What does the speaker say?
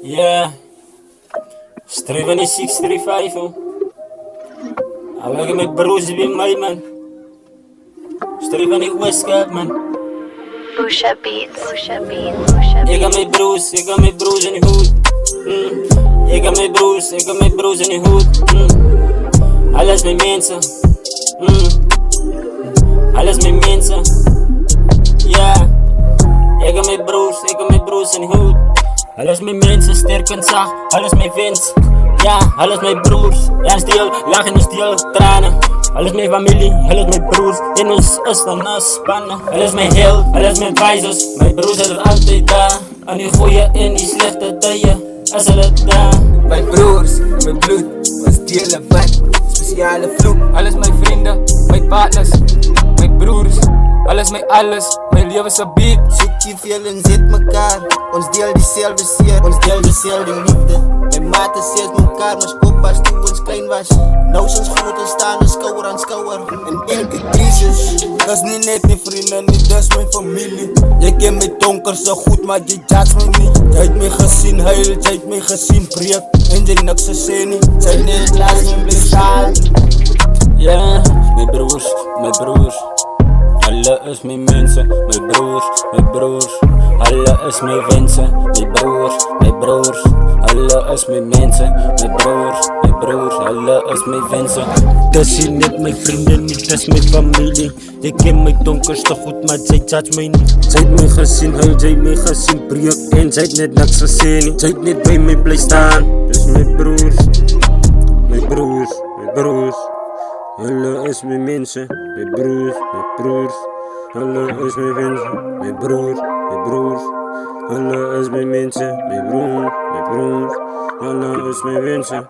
Yeah, Striven is 635 oh. Awege met Bruce bij mij man. Striven is Westcap man. Busha Beats, Busha Beats, Busha Beats. Ik ga met Bruce in de hoed. Ik ga met Bruce in de hoed. Alles met mensen. Alles met mensen. Yeah. Ik ga met Bruce in de hoed. Alles met mensen, sterk en zacht, alles met Vince. Ja, alles met broers. Ja, stil, lachen niet stil, tranen. Alles met familie, alles met broers. In ons is dan spannen. Alles met heel, alles met wijzers. Mijn broers zijn er altijd daar. Aan die goeie en die slechte tijden. Is het daar. Mijn broers, mijn bloed, ons delen wat. Speciale vloek. Alles mijn vrienden, mijn partners, mijn broers. Alles mijn alles, mijn leven is een beat. Zoek je veel en zit mekaar. Ons deel diezelfde zeer, ons deel dezelfde liefde. Mijn maten zit mekaar, maar opa's toen ons klein was. Nou zijn groot en staan we schouder aan schouder. En elke crisis, dat is niet net mijn vrienden, niet dat is mijn familie. Je kent mijn donker zo goed, maar je judge me niet. Jij hebt mij gezien huil, jij hebt mij gezien breek. En jij niks gezien niet, zij niet laat me blijven staan. Ja, mijn broers. Alle is mijn mensen, mijn broers. Alle is mijn wensen, mijn broers. Alle is mijn mensen, mijn broers. Alle is mijn wensen. Dat is niet mijn vrienden, niet dat is mijn familie. Je kent mijn donkerste goed, maar zij judge mij niet. Zij heeft mij gezien huil, zij heeft mij gezien breek. En zij heeft net niks gezien niet. Zij heeft net bij mij blijven staan. Dus mijn broers. Alle is mijn mensen, mijn broers. Alle is mijn mensen, mijn broers. Alle is mijn mensen, mijn broers. Alle is mijn mensen.